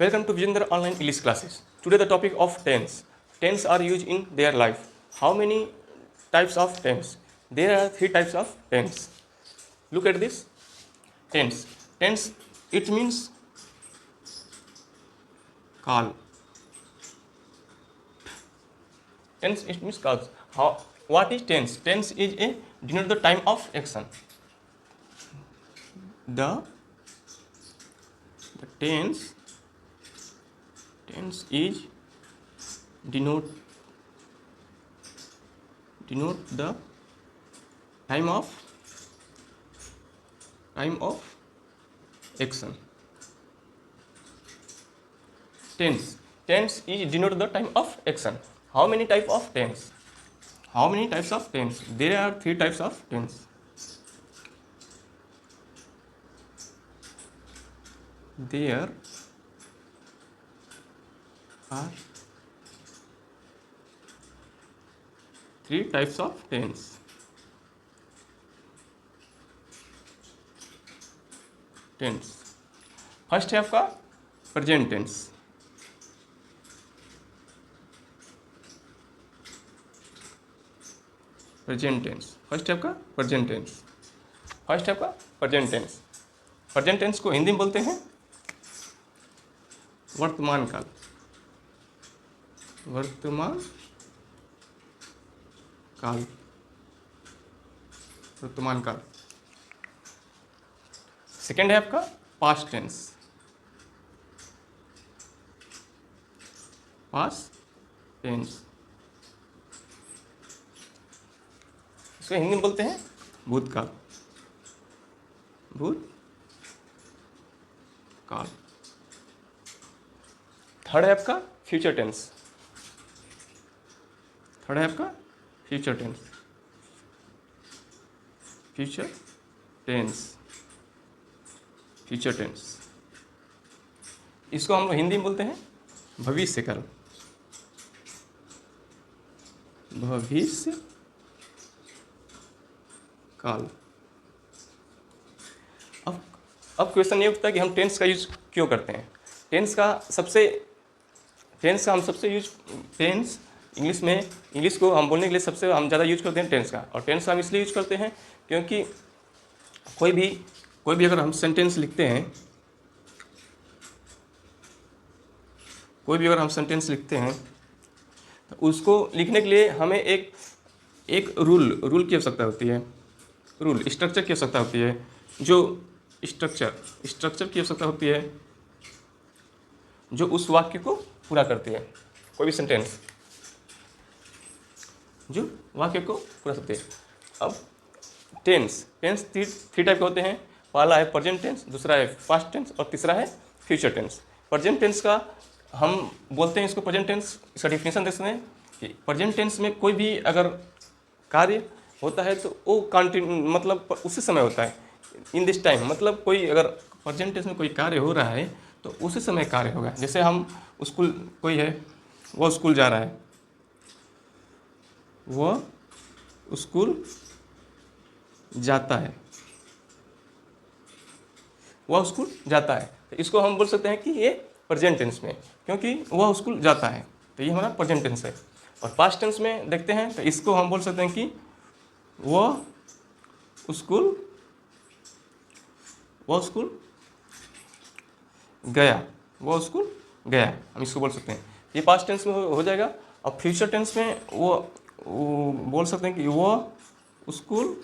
Welcome to Vijender Online English Classes. Today the topic of tense. Tense are used in their life. How many types of tense? There are 3 types of tense. Look at this. Tense. Tense, it means call. Tense, it means calls. What is tense? Tense is a denote the time of action. The tense is denote the time of action. Tense is denote the time of action. How many types of tense? There are 3 types of tense. There are 3 types of tense. First है आपका present tense. First है आपका present tense. Present tense को हिंदी में बोलते हैं वर्तमान काल. सेकेंड है आपका पास्ट टेंस. इसको हिंदी में बोलते हैं भूतकाल. थर्ड है आपका फ्यूचर टेंस. इसको हम लोग हिंदी में बोलते हैं भविष्य काल. अब क्वेश्चन ये उठता है कि हम टेंस का यूज क्यों करते हैं. टेंस का हम सबसे यूज इंग्लिश को हम बोलने के लिए सबसे हम ज़्यादा यूज करते हैं टेंस का. और टेंस हम इसलिए यूज करते हैं क्योंकि कोई भी अगर हम सेंटेंस लिखते हैं, तो उसको लिखने के लिए हमें एक रूल की आवश्यकता होती है. स्ट्रक्चर की आवश्यकता होती है. जो स्ट्रक्चर की आवश्यकता होती है जो उस वाक्य को पूरा करती है. कोई भी सेंटेंस जो वाक्य को पूरा करती है. अब टेंस 3 टाइप के होते हैं. पहला है प्रेजेंट टेंस, दूसरा है पास्ट टेंस और तीसरा है फ्यूचर टेंस. प्रेजेंट टेंस का हम बोलते हैं इसको प्रेजेंट टेंस. इसका डिफिनेशन देखते हैं कि प्रेजेंट टेंस में कोई भी अगर कार्य होता है तो वो मतलब उसी समय होता है. इन दिस टाइम मतलब कोई अगर प्रेजेंट टेंस में कोई कार्य हो रहा है तो उसी समय कार्य होगा. जैसे हम कोई है वो स्कूल जा रहा है, वो स्कूल जाता है, तो इसको हम बोल सकते हैं कि ये प्रेजेंट टेंस में, क्योंकि वह स्कूल जाता है, तो ये हमारा प्रेजेंट टेंस है. और पास्ट टेंस में देखते हैं तो इसको हम बोल सकते हैं कि वह स्कूल गया. हम इसको बोल सकते हैं. ये पास्ट टेंस में हो जाएगा. और फ्यूचर टेंस में वो बोल सकते हैं कि वो स्कूल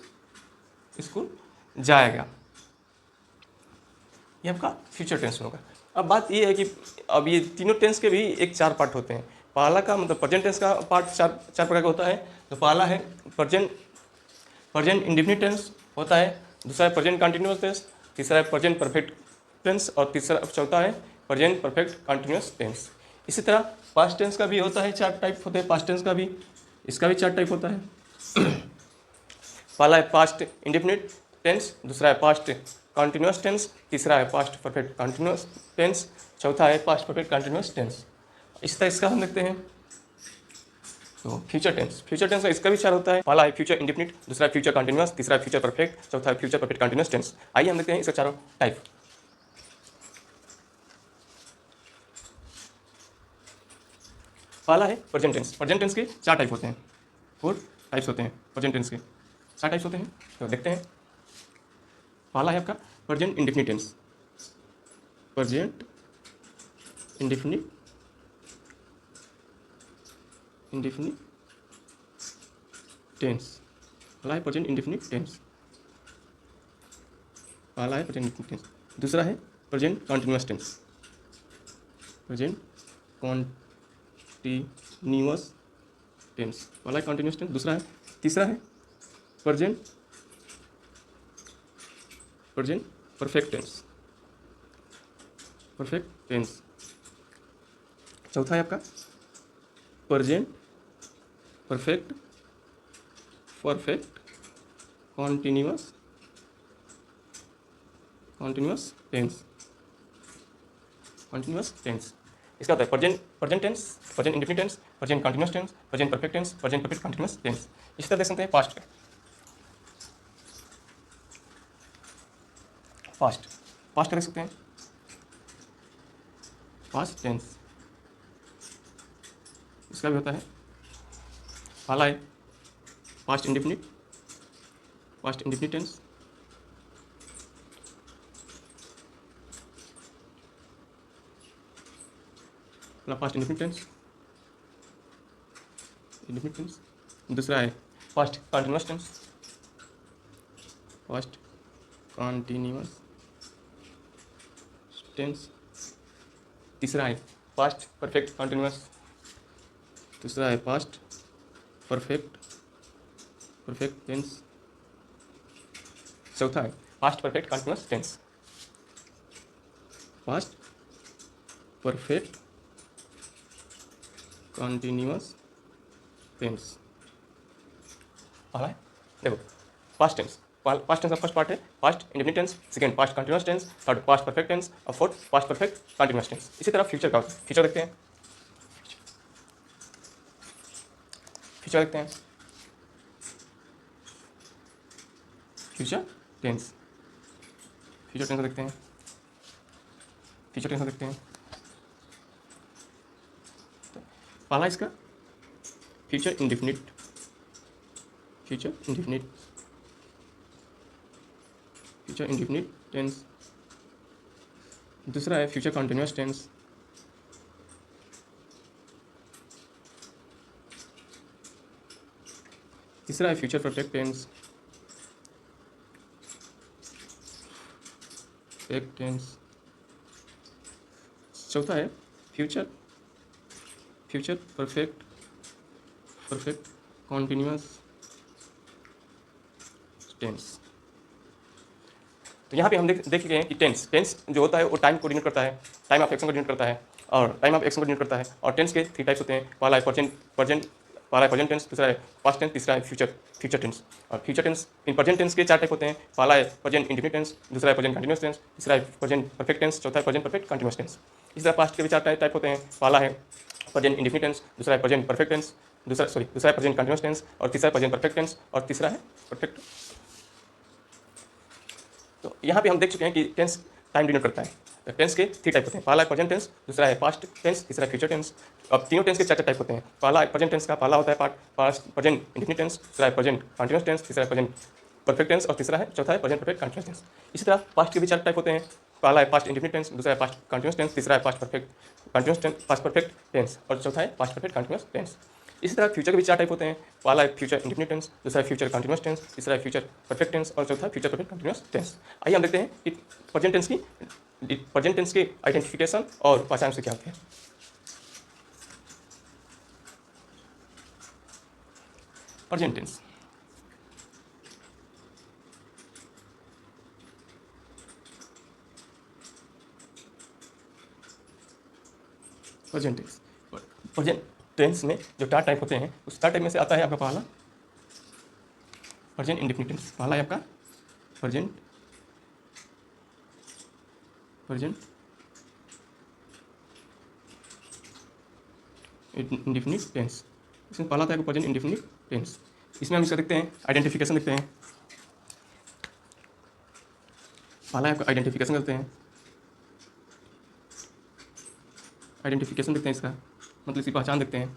जाएगा. ये आपका फ्यूचर टेंस होगा. अब बात ये है कि अब ये तीनों टेंस के भी 4 पार्ट होते हैं. पहला का मतलब प्रेजेंट टेंस का पार्ट 4 प्रकार का होता है. तो पहला है प्रेजेंट इंडेफिनिट टेंस होता है. दूसरा है प्रेजेंट कंटिन्यूअस टेंस. तीसरा है प्रेजेंट परफेक्ट टेंस. और चौथा है प्रेजेंट परफेक्ट कंटिन्यूअस टेंस. इसी तरह पास्ट टेंस का भी होता है. 4 टाइप होते हैं पास्ट टेंस का भी. इसका भी 4 टाइप होता है. पहला है पास्ट इंडेफिनिट टेंस, दूसरा है पास्ट कंटिन्यूअस टेंस, तीसरा है पास्ट परफेक्ट कंटिन्यूअस टेंस, चौथा है पास्ट परफेक्ट कंटिन्यूअस टेंस. इस तरह इसका हम देखते हैं. तो फ्यूचर टेंस का इसका भी 4 होता है. पहला है फ्यूचर इंडेफिनिट, दूसरा फ्यूचर कंटिन्यूअस, तीसरा फ्यूचर परफेक्ट, चौथा है फ्यूचर परफेक्ट कंटिन्यूअस टेंस. आइए हम देखते हैं इसका 4 टाइप. पहला है प्रेजेंट टेंस। प्रेजेंट टेंस के 4 टाइप होते हैं, 4 टाइप्स होते हैं प्रेजेंट टेंस के। 4 टाइप्स होते हैं, तो देखते हैं। पहला है आपका present indefinite tense. Present indefinite tense. पहला है प्रेजेंट इंडेफिनिट टेंस। पहला है प्रेजेंट इंडेफिनिट टेंस। दूसरा है present continuous tense. Present continuous tense. पहला है कॉन्टिन्यूअस टेंस, दूसरा है, तीसरा है present perfect tense. Perfect tense. चौथा है आपका प्रेजेंट परफेक्ट कॉन्टिन्यूअस टेंस। इसका होता है present tense, present indefinite tense, present continuous tense, present perfect tense, present perfect continuous tense. इसी तरह देख सकते हैं पास्ट का। पास्ट का देख सकते हैं, पास्ट टेंस। इसका भी होता है, पहला है past indefinite tense. Past indefinite tense. दूसरा है पास्ट कॉन्टिन्यूअस टेंस। तीसरा है पास्ट परफेक्ट कॉन्टिन्यूअस। दूसरा है पास्ट परफेक्ट टेंस। चौथा है past perfect continuous tense. Past perfect continuous tense. पहला है, देखो, पास्ट टेंस का फर्स्ट पार्ट है past indefinite tense, second past continuous tense, third past perfect tense और fourth past perfect continuous tense. इसी तरह फ्यूचर का होता है। फ्यूचर देखते हैं। फ्यूचर टेंस देखते हैं। पहला इसका फ्यूचर इंडेफिनिट टेंस। दूसरा है फ्यूचर कंटिन्यूअस टेंस। तीसरा है फ्यूचर परफेक्ट टेंस। चौथा है फ्यूचर परफेक्ट कॉन्टिन्यूअस टेंस। तो यहाँ पे हम देख चुके हैं कि टेंस जो होता है वो टाइम को डिनोट करता है, टाइम ऑफ एक्शन को डिनोट करता है और टाइम ऑफ एक्शन को डिनोट करता है। और टेंस के 3 टाइप्स होते हैं। पहला है प्रेजेंट टेंस, दूसरा है पास्ट टेंस, तीसरा है फ्यूचर टेंस। और फ्यूचर टेंस, इन प्रेजेंट टेंस के 4 टाइप होते हैं। पहला है प्रेजेंट इंडेफिनिट टेंस, दूसरा है प्रेजेंट कंटिन्यूअस टेंस, तीसरा है प्रेजेंट परफेक्ट टेंस, चौथा है प्रेजेंट परफेक्ट कंटिन्यूअस टेंस। इसी तरह पास्ट के भी 4 टाइप होते हैं। पहला है प्रेजेंट इंडेफिनिट टेंस, दूसरा है प्रेजेंट परफेक्ट टेंस, दूसरा है प्रेजेंट कंटिन्यूअस टेंस और तीसरा है प्रेजेंट परफेक्ट टेंस और तीसरा है परफेक्ट। तो यहाँ पे हम देख चुके हैं कि टेंस टाइम डिनोट करता है। टेंस के 3 टाइप होते हैं। पहला है प्रेजेंट टेंस, दूसरा है पास्ट टेंस, तीसरा है फ्यूचर टेंस। अब तीनों टेंस के 4 टाइप होते हैं। पहला प्रेजेंट टेंस का पहला होता है प्रेजेंट इंडेफिनिट टेंस, दूसरा है प्रेजेंट कंटिन्यूअस टेंस, तीसरा है प्रेजेंट परफेक्ट टेंस और चौथा है प्रेजेंट परफेक्ट कंटिन्यूअस टेंस। इसी तरह पास्ट के भी 4 टाइप होते हैं। पहला है पास्ट इंडेफिनिट टेंस, दूसरा है पास्ट कंटिन्यूअस टेंस, तीसरा है पास्ट परफेक्ट टेंस और चौथा है पास्ट परफेक्ट कंटिन्यूअस टेंस। इसी तरह फ्यूचर के भी 4 टाइप होते हैं। पहला है फ्यूचर इंडेफिनिट टेंस, दूसरा है फ्यूचर कंटिन्यूअस टेंस, तीसरा है फ्यूचर परफेक्ट टेंस और चौथा है फ्यूचर परफेक्ट कंटिन्यूअस टेंस। आइए हम देखते हैं कि प्रेजेंट टेंस की आइडेंटिफिकेशन और पहचान से क्या होती है। प्रेजेंट टेंस, प्रेजेंट टेंस में जो 4 टाइप होते हैं उस 4 टाइप में से आता है आपका पहला प्रेजेंट इंडेफिनिट टेंस। पहला है आपका प्रेजेंट इंडेफिनिट टेंस। इसमें पहला आता है प्रेजेंट इंडेफिनिट टेंस। इसमें हम इसका देखते हैं आइडेंटिफिकेशन देखते हैं। पहला है आपका आइडेंटिफिकेशन करते हैं। आइडेंटिफिकेशन देखते हैं इसका। मतलब इसकी पहचान देखते हैं।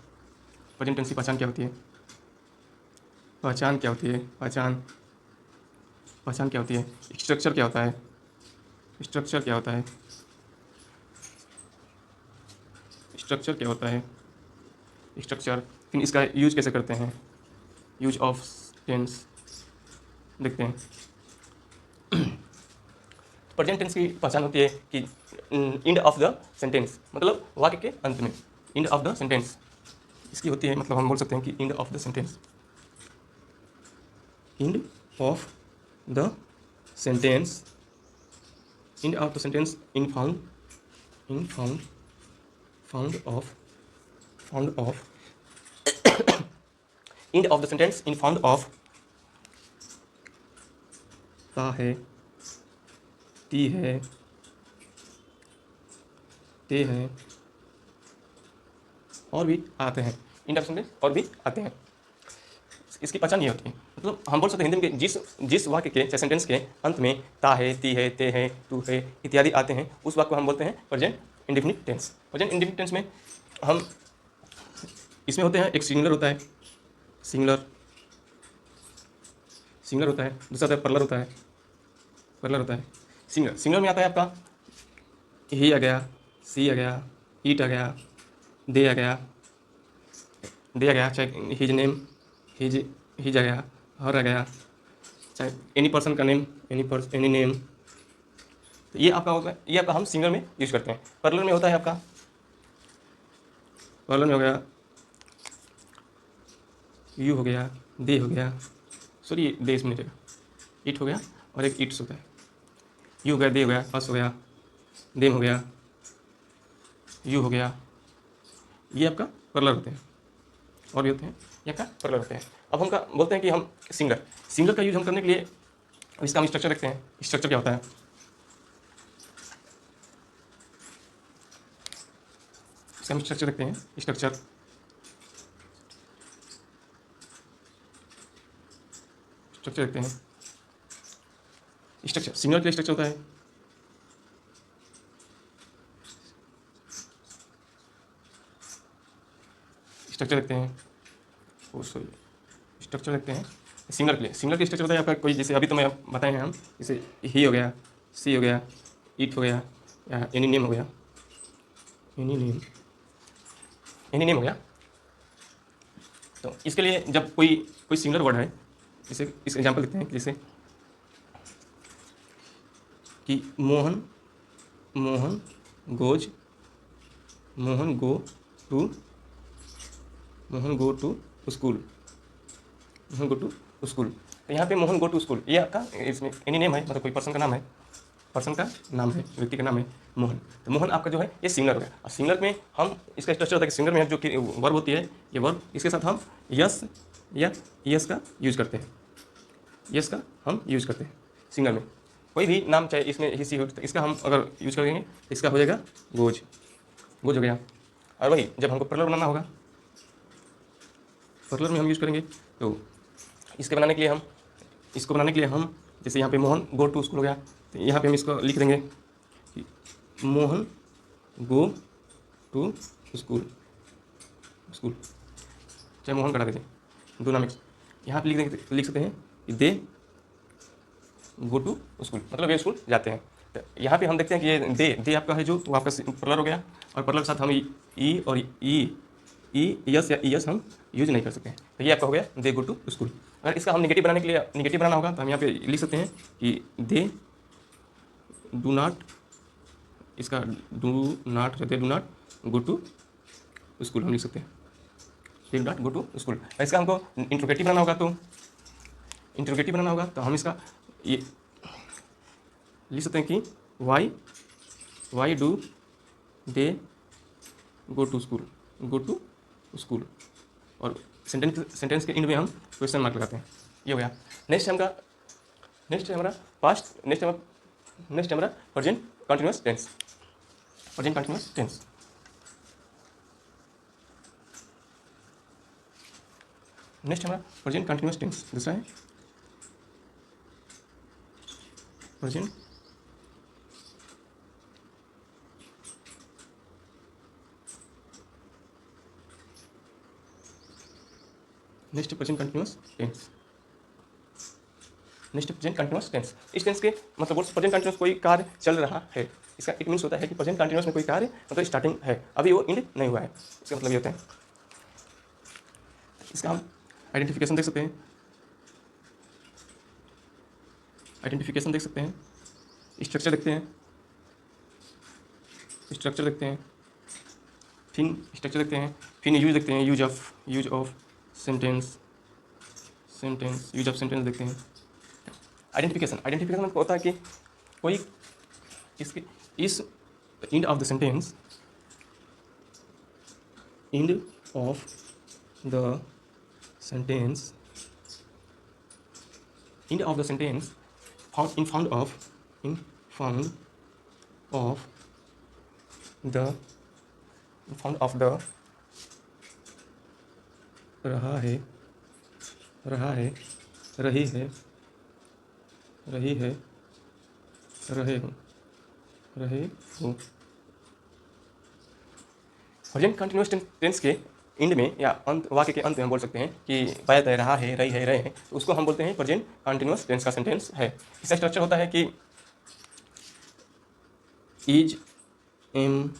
प्रेजेंट टेंस की पहचान क्या होती है? पहचान क्या होती है? पहचान क्या होती है? स्ट्रक्चर क्या होता है? स्ट्रक्चर क्या होता है? स्ट्रक्चर क्या होता है? स्ट्रक्चर। फिर इसका यूज कैसे करते हैं? यूज ऑफ टेंस देखते हैं। प्रेजेंट टेंस की पहचान होती है कि एंड ऑफ द सेंटेंस, मतलब वाक्य के अंत में। एंड ऑफ द सेंटेंस इसकी होती है, मतलब हम बोल सकते हैं कि and of the sentence, and of the sentence, and of the sentence in found of and of the sentence in found of ता है, ती है, ते हैं, और भी आते हैं। एंड ऑफ सेंटेंस और भी आते हैं। इसकी पहचान ये होती है, मतलब हम बोल सकते हैं हिंदी में जिस वाक्य के सेंटेंस के अंत में ता है, ती है, ते है, तू है इत्यादि आते हैं, उस वाक्य को हम बोलते हैं present indefinite tense. Present indefinite tense में हम इसमें होते हैं, एक सिंगुलर होता है, सिंगुलर होता है, दूसरा होता है पर्लर होता है, सिंगुलर में आता है आपका ही आ गया, सी आ गया, ईट आ गया, दे आ गया, चाहे हिज नेम, हिज आ गया, हर आ गया, चाहे एनी पर्सन का नेम, एनी नेम। तो ये आपका होगा, ये आपका हम सिंगल में यूज करते हैं। पर्लर में होता है आपका, पर्लर में हो गया यू हो गया, दे हो गया, सॉरी दे इसमें नहीं, इट हो गया और एक इट्स होता है। यू हो गया, दे हो गया, अस हो गया, देम हो गया, यू हो गया, ये आपका पर्लर होते हैं। और भी होते हैं, ये आपका पर्लर होते हैं। अब हम बोलते हैं कि हम सिंगल का यूज हम करने के लिए इसका हम स्ट्रक्चर देखते हैं। स्ट्रक्चर क्या होता है? इसका हम स्ट्रक्चर देखते हैं। स्ट्रक्चर देखते हैं। स्ट्रक्चर सिंगल के लिए स्ट्रक्चर होता है स्ट्रक्चर देखते हैं, स्ट्रक्चर देखते हैं सिंगल के लिए। सिंगल के स्ट्रक्चर होता है आपका कोई, जैसे अभी तो मैं बताए हैं हम, जैसे ही हो गया, सी हो गया, इट हो गया, या एनी नेम हो गया, एनी नेम हो गया। तो इसके लिए जब कोई सिंगलर वर्ड है, जैसे इस एग्जाम्पल देखते हैं, जैसे कि मोहन गो टू स्कूल, तो यहाँ पे मोहन गो टू स्कूल, ये आपका इसमें एनी नेम है, मतलब कोई पर्सन का नाम है, व्यक्ति का नाम है मोहन। तो मोहन आपका जो है ये सिंगलर हो गया। और सिंगलर में हम इसका स्ट्रक्चर होता है कि सिंगलर में जो कि वर्ब होती है, ये वर्ब इसके साथ हम यस का यूज करते हैं, सिंगल में। कोई भी नाम चाहे इसमें ही सी हो, तो इसका हम अगर यूज करेंगे तो इसका हो जाएगा गोज हो गया। और वही जब हमको पर्लर बनाना होगा, पर्लर में हम यूज करेंगे, तो इसको बनाने के लिए हम जैसे यहाँ पे मोहन गो टू स्कूल हो गया, तो यहाँ पे हम इसको लिख देंगे कि मोहन गो टू स्कूल, चाहे मोहन कटा दीजिए, दो नाम यहाँ पे लिख सकते हैं कि दे गो टू स्कूल, मतलब वे स्कूल जाते हैं। तो यहाँ पे हम देखते हैं कि ये दे आपका है जो, वो आपका पर्लर हो गया, और पर्लर के साथ हम ई और यस या ईएस हम यूज नहीं कर सकते हैं। तो ये आपका हो गया दे गो टू स्कूल। अगर इसका हम निगेटिव बनाना होगा, तो हम यहाँ पे लिख सकते हैं कि दे डू नॉट, इसका they do not go to school हम लिख सकते हैं, they do not go to school. इसका हमको इंट्रोगेटिव बनाना होगा, तो हम इसका ये लिख सकते हैं कि why do they go to school, और सेंटेंस के एंड में हम क्वेश्चन मार्क लगाते हैं। ये हो गया। नेक्स्ट है हमारा प्रेजेंट कंटिन्यूअस टेंस। नेक्स्ट हमारा प्रेजेंट कंटिन्यूअस टेंस, दूसरा है present next present continuous tense. Next present continuous tense. इस टेंस के मतलब प्रेजेंट कंटिन्यूस कोई कार्य चल रहा है, इसका इट मीन्स होता है कि प्रेजेंट कंटिन्यूस में कोई कार्य मतलब स्टार्टिंग है, अभी वो एंड नहीं हुआ है, इसका मतलब ये होता है। इसका हम आइडेंटिफिकेशन देख सकते हैं, आइडेंटिफिकेशन देख सकते हैं, स्ट्रक्चर देखते हैं, स्ट्रक्चर देखते हैं, फिर स्ट्रक्चर देखते हैं, फिर यूज देखते हैं, use of sentence, sentence use of sentence देखते हैं। आइडेंटिफिकेशन, आइडेंटिफिकेशन में होता है कि कोई इसके इस and of the sentence, and of the sentence, and of the sentence found in found of the found of the रहा है, रहा है, रही है, रही है, रहे हूँ, रहे हूँ। प्रेजेंट कंटिन्यूअस टेंस के एंड में या अंत, वाक्य के अंत में हम बोल सकते हैं कि वह तय रहा है, रही है, रहे हैं, तो उसको हम बोलते हैं प्रेजेंट कंटिन्यूअस टेंस का सेंटेंस है। इसका स्ट्रक्चर होता है कि is am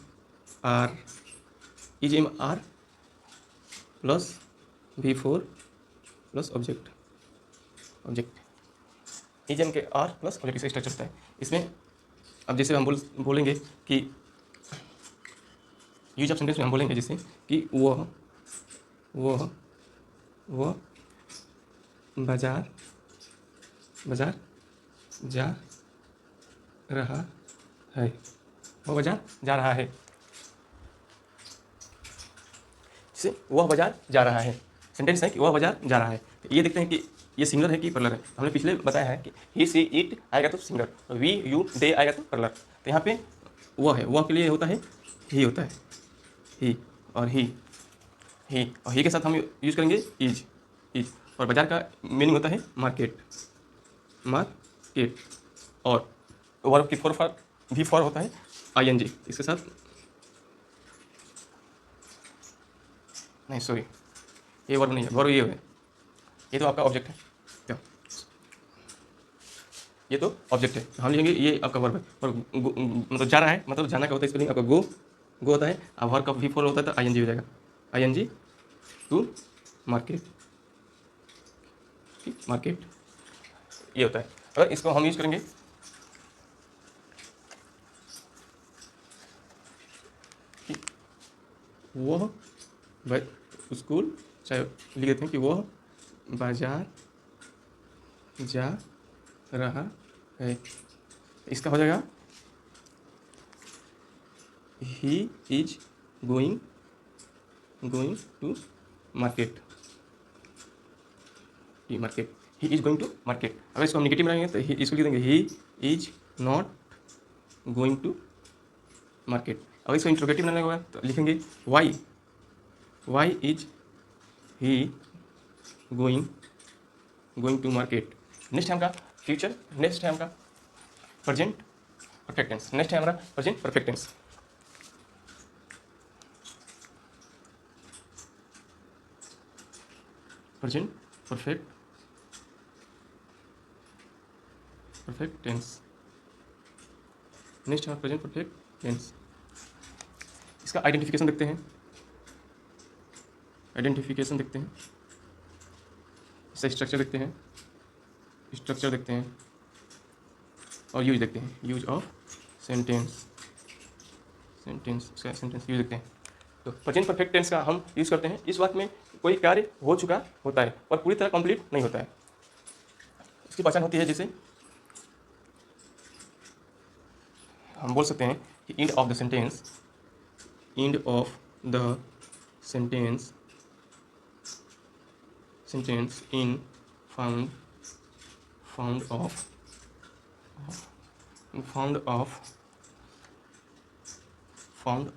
are, is am are plus V4 plus object, object is am के आर प्लस ऑब्जेक्ट, इसका स्ट्रक्चर होता है। इसमें अब जैसे हम बोलेंगे कि यूज ऑफ सेंटेंस में हम बोलेंगे जैसे कि वह बाजार जा रहा है, वह बाजार जा रहा है, जैसे वह बाजार जा रहा है, सेंटेंस है कि वह बाजार जा रहा है। तो ये देखते हैं कि ये सिंगुलर है कि प्लुरल है। हमने पिछले बताया है कि ही सी इट आएगा तो सिंगुलर, वी यू दे आएगा तो प्लुरल। तो यहाँ पे वह है, वह के लिए होता है ही, होता है ही, और ही के साथ हम यूज करेंगे इज, और बाजार का मीनिंग होता है मार्केट, और वर्ब की V4 होता है ING, इसके साथ नहीं, सॉरी, ये वर्ब नहीं है, वर्ब ये है, ये तो आपका ऑब्जेक्ट है, क्या ये तो ऑब्जेक्ट है, हम लिखेंगे ये आपका वर्ब है, और मतलब जा रहा है, मतलब जाना का होता है स्पेलिंग आपका गो होता है, और वर्ब का V4 होता है तो ING हो जाएगा, ING टू मार्केट, मार्केट ये होता है। अगर इसको हम यूज करेंगे वह स्कूल, चाहे लिख देते हैं कि वह बाजार जा रहा है, इसका हो जाएगा he is going to market, market, he is going to market. अगर इसको हम निगेटिव बनाएंगे तो इसको लिख देंगे he is not going to market. अगर इसको इंट्रोगेटिव बनाना होगा तो लिखेंगे why is he going to market. Next है हमारा फ्यूचर, नेक्स्ट है हमारा प्रेजेंट परफेक्ट टेंस, नेक्स्ट है हमारा present perfect tense. Present perfect tense, next है प्रेजेंट परफेक्ट टेंस। इसका आइडेंटिफिकेशन देखते हैं, आइडेंटिफिकेशन देखते हैं, इसका स्ट्रक्चर देखते हैं, स्ट्रक्चर देखते हैं, और यूज देखते हैं, use of sentence, sentence use देखते हैं। तो प्रेजेंट परफेक्ट टेंस का हम यूज़ करते हैं इस वक्त में कोई कार्य हो चुका होता है और पूरी तरह कंप्लीट नहीं होता है। इसकी पहचान होती है, जैसे हम बोल सकते हैं कि and of the sentence, and of the sentence, sentence in found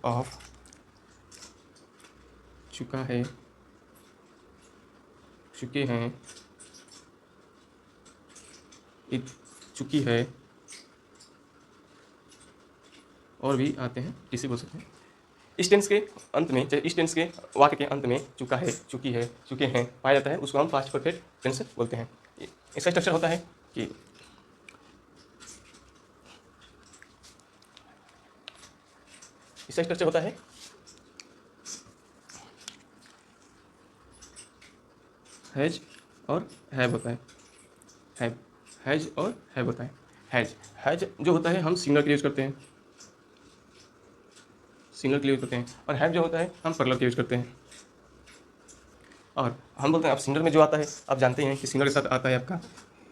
of चुका है, चुके हैं, चुकी है, और भी आते हैं, किसी बोल सकते हैं। इस टेंस के अंत में, चाहे इस टेंस के वाक्य के अंत में चुका है, चुकी है, चुके हैं पाया जाता है, उसको हम पास्ट परफेक्ट टेंस बोलते हैं। इसका स्ट्रक्चर होता है कि इसका स्ट्रक्चर होता है हैज और हैव होता है। हैज और हैव होता है। हैज जो होता है हम सिंगुलर के लिए यूज़ करते हैं, सिंगुलर के लिए यूज़ करते हैं, और हैव जो होता है हम प्लुरल के यूज़ करते हैं। और हम बोलते हैं अब सिंगुलर में जो आता है, आप जानते हैं कि सिंगुलर के साथ आता है आपका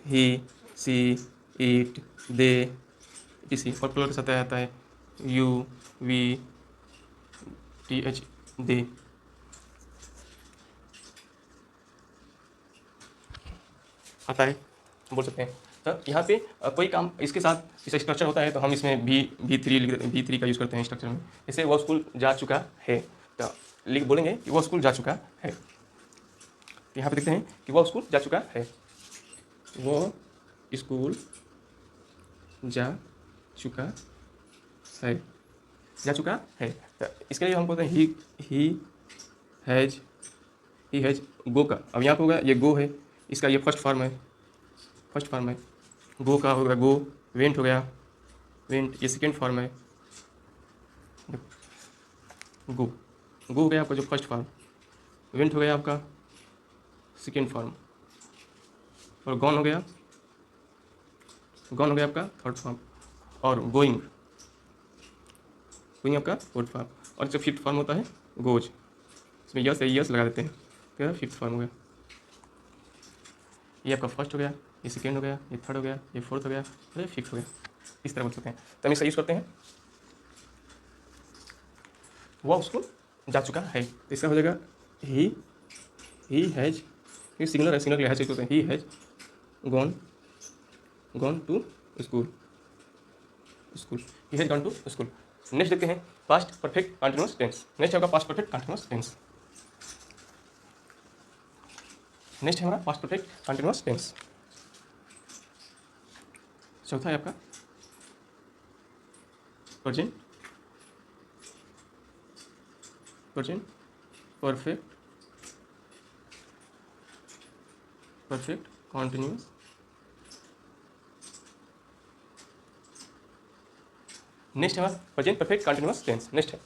ही, सी, इट, दे, इसी, और प्लुरल के साथ आता है यू, वी, टी एच, दे। आता है, बोल सकते हैं। तो यहाँ पे कोई काम इसके साथ इस स्ट्रक्चर होता है तो हम इसमें भी3 का यूज़ करते हैं स्ट्रक्चर में। जैसे वो स्कूल जा चुका है, तो लिख बोलेंगे कि वो स्कूल जा चुका है। तो यहाँ पे देखते हैं कि वो स्कूल जा चुका है, वो स्कूल जा चुका है, जा चुका है। तो इसके लिए हम बोलते हैं ही हैज गो का। अब यहाँ पे होगा ये गो है, इसका ये फर्स्ट फॉर्म है, गो का हो गया गो, वेंट हो गया वेंट, ये सेकेंड फॉर्म है, गो हो गया आपका जो फर्स्ट फॉर्म, वेंट हो गया आपका सेकेंड फॉर्म, और गॉन हो गया आपका थर्ड फॉर्म, और गोइंग आपका फोर्थ फॉर्म, और जो फिफ्थ फॉर्म होता है गोज। इसमें यस लगा देते हैं, तो फिफ्थ फॉर्म हो गया। ये आपका फर्स्ट हो गया, ये सेकेंड हो गया, ये थर्ड हो गया, ये फोर्थ हो गया, और ये फिफ्थ हो गया। इस तरह बोल सकते हैं। तो हम इसका यूज़ करते हैं, वह उसको जा चुका है, तो इसका हो जाएगा ही हैज, ये सिंगुलर है, सिंगुलर के लिए हैज यूज़ करते हैं, he has gone to school, he has gone to school. Next देखते हैं past perfect continuous tense. Next है आपका past perfect continuous tense. Next है हमारा पास्ट परफेक्ट कंटिन्यूअस टेंस। चौथा है आपका प्रेजेंट परफेक्ट कंटिन्यूअस नेक्स्ट है हमारा present perfect continuous tense. Next है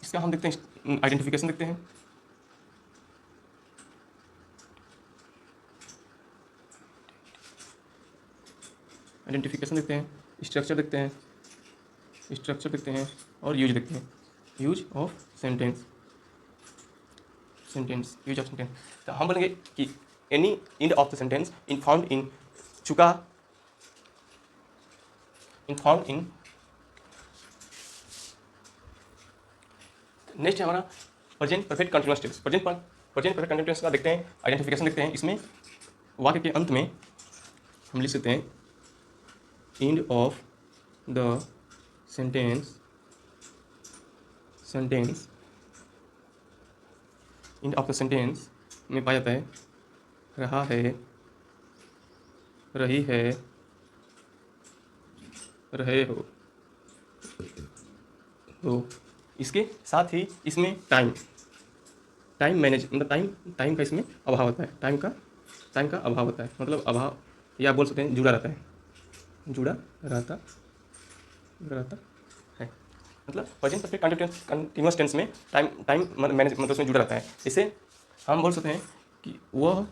इसका हम देखते हैं आइडेंटिफिकेशन देखते हैं। आइडेंटिफिकेशन देखते हैं, स्ट्रक्चर देखते हैं, और यूज देखते हैं। Use of sentence, use of sentence. तो हम बोलेंगे कि any end of the sentence in found in चुका, नेक्स्ट है हमारा present perfect continuous tense. Present perfect continuous tense का देखते हैं, आइडेंटिफिकेशन देखते हैं। इसमें वाक्य के अंत में हम लिख सकते हैं and of the sentence, and of the sentence में पाया जाता है रहा है, रही है, रहे हो। इसके साथ ही इसमें टाइम मैनेज, मतलब टाइम का इसमें अभाव होता है, टाइम का अभाव होता है, मतलब अभाव, या बोल सकते हैं जुड़ा रहता है, है। मतलब प्रेजेंट परफेक्ट कंटिन्यूअस टेंस में टाइम मैनेज, मतलब उसमें जुड़ा रहता है। इसे हम बोल सकते हैं कि वह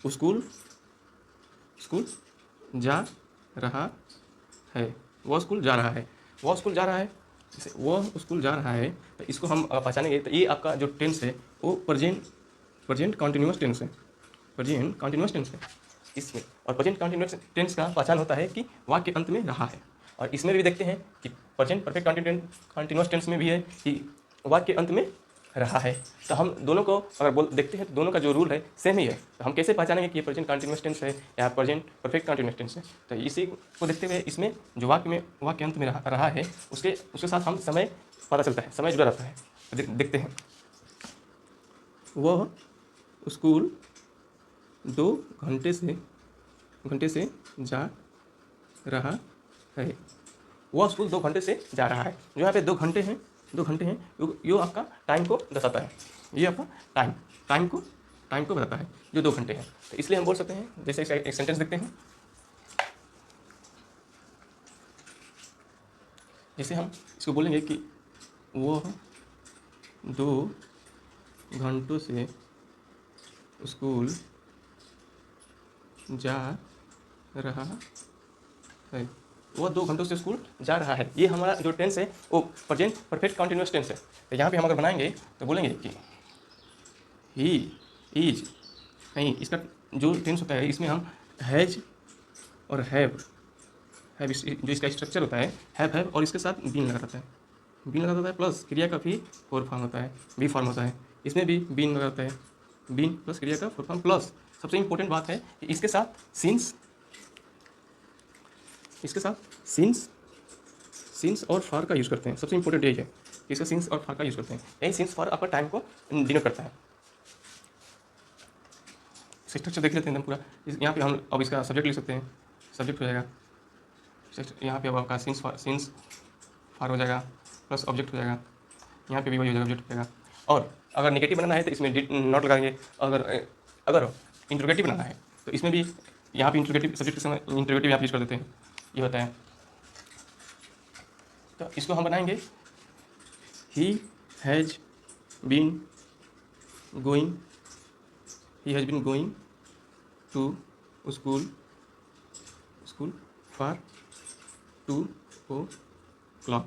स्कूल जा रहा है, वह स्कूल जा रहा है, जैसे वह स्कूल जा रहा है, तो इसको हम पहचानेंगे। तो ये आपका जो टेंस है वो प्रेजेंट कंटिन्यूअस टेंस है, इसमें। और प्रेजेंट कंटिन्यूअस टेंस का पहचान होता है कि वाक्य के अंत में रहा है। और इसमें भी देखते हैं कि प्रेजेंट परफेक्ट कंटिन्यूअस टेंस में भी है कि वाक्य के अंत में रहा है। तो हम दोनों को अगर देखते हैं तो दोनों का जो रूल है सेम ही है। तो हम कैसे पहचानेंगे कि ये प्रेजेंट कंटिन्यूअस टेंस है या प्रेजेंट परफेक्ट कंटिन्यूअस टेंस है? तो इसी को देखते हुए इसमें जो वाक्य अंत में रहा है उसके साथ हम समय पता चलता है, समय जुड़ा रहता है। देखते हैं, वह स्कूल 2 घंटे से जा रहा है, वह स्कूल 2 घंटे से जा रहा है। जो यहाँ पे 2 घंटे हैं, 2 घंटे हैं, यो आपका टाइम को दर्शाता है। ये आपका टाइम को बताता है जो 2 घंटे हैं। तो इसलिए हम बोल सकते हैं, जैसे एक सेंटेंस देखते हैं, जैसे हम इसको बोलेंगे कि वह 2 घंटों से स्कूल जा रहा है। वह 2 घंटों से स्कूल जा रहा है। ये हमारा जो टेंस है वो प्रेजेंट परफेक्ट कंटिन्यूअस टेंस है। तो यहाँ पे हम अगर बनाएंगे तो बोलेंगे कि ही इज, नहीं, इसका जो टेंस होता है इसमें हम हैज और हैव जो इसका स्ट्रक्चर होता है हैव और इसके साथ बीन लगा रहता है, बीन लगा रहता है प्लस क्रिया का भी फोर फॉर्म होता है, बी फॉर्म होता है। इसमें भी बीन लगा रहता है, बीन प्लस क्रिया का फोर फॉर्म प्लस सबसे इंपॉर्टेंट बात है कि इसके साथ सिंस और फॉर का यूज़ करते हैं। सबसे इंपॉर्टेंट यही है कि इसका सिंस और फॉर का यूज़ करते हैं। यही सिंस फॉर आपका टाइम को डिनोट करता है। स्ट्रक्चर देख लेते हैं एकदम पूरा। यहाँ पे हम अब इसका सब्जेक्ट लिख सकते हैं, सब्जेक्ट हो जाएगा। यहाँ पे अब आपका सिंस फॉर हो जाएगा प्लस ऑब्जेक्ट हो जाएगा। यहाँ पे भी वही हो जाएगा, ऑब्जेक्ट हो जाएगा। और अगर नेगेटिव बनाना है तो इसमें नॉट लगाएंगे। अगर इंट्रोगेटिव बनाना है तो इसमें भी यहाँ पे इंट्रोगेटिव सब्जेक्ट के समय इंट्रोगेटिव यहाँ पे यूज़ कर देते हैं। ये होता है। तो इसको हम बनाएंगे he has been going to school for 2 o'clock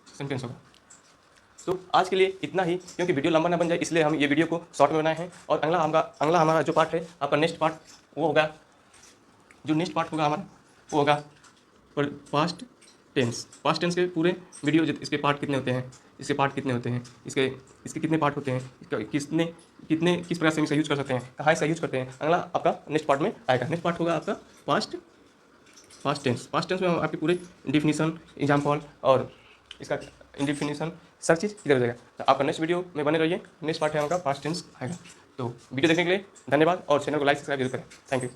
sentence होगा। तो आज के लिए इतना ही, क्योंकि वीडियो लंबा ना बन जाए इसलिए हम ये वीडियो को शॉर्ट में बनाए हैं। और अगला हमारा जो पार्ट है आपका नेक्स्ट पार्ट वो होगा, जो नेक्स्ट पार्ट होगा हमारा वो होगा पास्ट टेंस के पूरे वीडियो। इसके पार्ट कितने होते हैं, इसके कितने पार्ट होते हैं, किस प्रकार से हम इसका यूज़ कर सकते हैं, कहाँ इसका यूज़ करते हैं, अगला आपका नेक्स्ट पार्ट में आएगा। नेक्स्ट पार्ट होगा आपका पास्ट टेंस में हम आपके पूरे डिफिनीसन, एग्जाम्पल और इसका इंडिफिनीसन सब चीज़ इधर हो जाएगा। तो आपका नेक्स्ट वीडियो में बने रहिए। नेक्स्ट पार्ट है हमारा पास्ट टेंस आएगा। तो वीडियो देखने के लिए धन्यवाद और चैनल को लाइक सब्सक्राइब जरूर करें। Thank you.